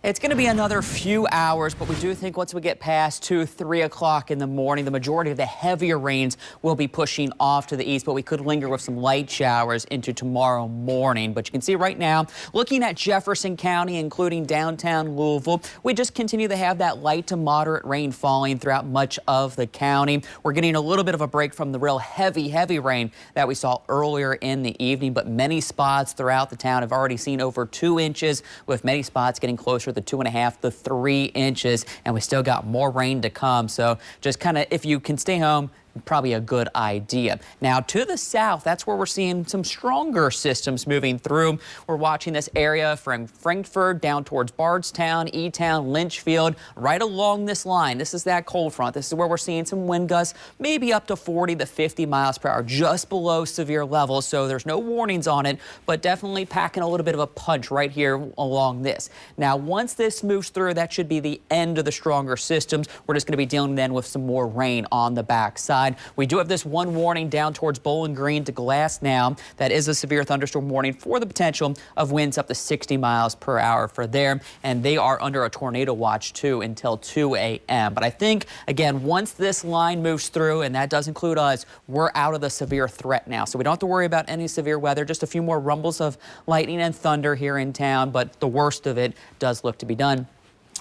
It's going to be another few hours, but we do think once we get past 2, 3 o'clock in the morning, the majority of the heavier rains will be pushing off to the east, but we could linger with some light showers into tomorrow morning. But you can see right now, looking at Jefferson County, including downtown Louisville, we just continue to have that light to moderate rain falling throughout much of the county. We're getting a little bit of a break from the real heavy rain that we saw earlier in the evening, but many spots throughout the town have already seen over 2 inches, with many spots getting closer to 2.5 to 3 inches, and we still got more rain to come. So just kind of, if you can stay home, probably a good idea. Now to the south, that's where we're seeing some stronger systems moving through. We're watching this area from Frankfort down towards Bardstown, E-Town, Litchfield, right along this line. This is that cold front. This is where we're seeing some wind gusts, maybe up to 40 to 50 miles per hour, just below severe levels. So there's no warnings on it, but definitely packing a little bit of a punch right here along this. Now, once this moves through, that should be the end of the stronger systems. We're just going to be dealing then with some more rain on the backside. We do have this one warning down towards Bowling Green to Glass now. That is a severe thunderstorm warning for the potential of winds up to 60 miles per hour for there. And they are under a tornado watch too until 2 a.m. But I think, again, once this line moves through, and that does include us, we're out of the severe threat now. So we don't have to worry about any severe weather, just a few more rumbles of lightning and thunder here in town. But the worst of it does look to be done.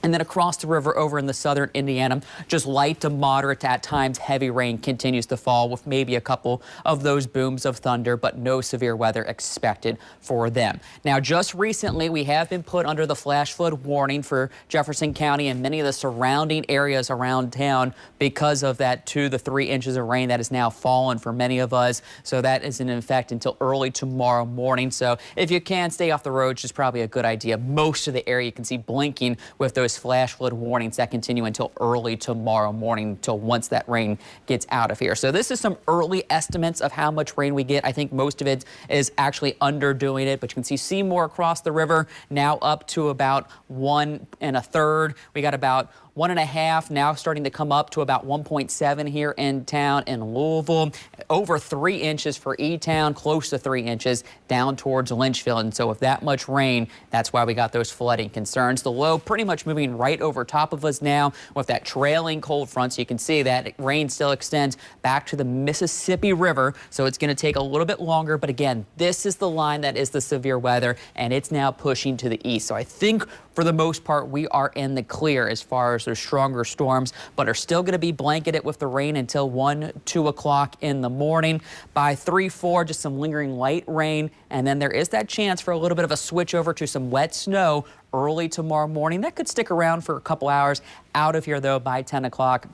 And then across the river over in the southern Indiana, just light to moderate to at times heavy rain continues to fall, with maybe a couple of those booms of thunder, but no severe weather expected for them. Now, just recently, we have been put under the flash flood warning for Jefferson County and many of the surrounding areas around town because of that 2 to 3 inches of rain that has now fallen for many of us. So that is in effect until early tomorrow morning. So if you can stay off the roads, is probably a good idea. Most of the area you can see blinking with those flash flood warnings that continue until early tomorrow morning, until once that rain gets out of here. So this is some early estimates of how much rain we get. I think most of it is actually underdoing it, but you can see Seymour across the river now up to about 1 1/3. We got about 1.5 now, starting to come up to about 1.7 here in town in Louisville. Over 3 inches for E-Town, close to 3 inches down towards Lynchville. And so with that much rain, that's why we got those flooding concerns. The low pretty much moving right over top of us now with that trailing cold front. So you can see that rain still extends back to the Mississippi River. So it's going to take a little bit longer. But again, this is the line that is the severe weather, and it's now pushing to the east. So I think for the most part, we are in the clear as far as those stronger storms, but are still going to be blanketed with the rain until 1, 2 o'clock in the morning. By 3, 4, just some lingering light rain, and then there is that chance for a little bit of a switch over to some wet snow early tomorrow morning. That could stick around for a couple hours. Out of here, though, by 10 o'clock.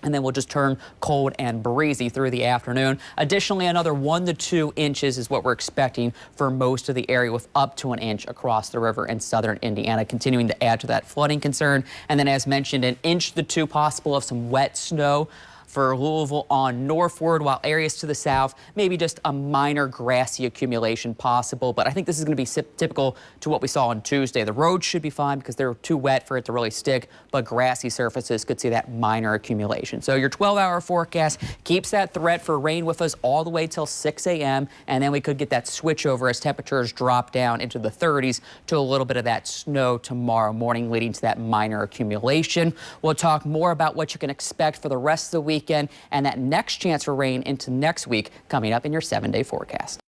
And then we'll just turn cold and breezy through the afternoon. Additionally, another 1 to 2 inches is what we're expecting for most of the area, with up to 1 inch across the river in southern Indiana, continuing to add to that flooding concern. And then, as mentioned, 1 inch to 2 possible of some wet snow for Louisville on northward, while areas to the south, maybe just a minor grassy accumulation possible. But I think this is going to be typical to what we saw on Tuesday. The roads should be fine because they're too wet for it to really stick, but grassy surfaces could see that minor accumulation. So your 12-hour forecast keeps that threat for rain with us all the way till 6 a.m. And then we could get that switch over as temperatures drop down into the 30s to a little bit of that snow tomorrow morning, leading to that minor accumulation. We'll talk more about what you can expect for the rest of the week and that next chance for rain into next week coming up in your 7-day forecast.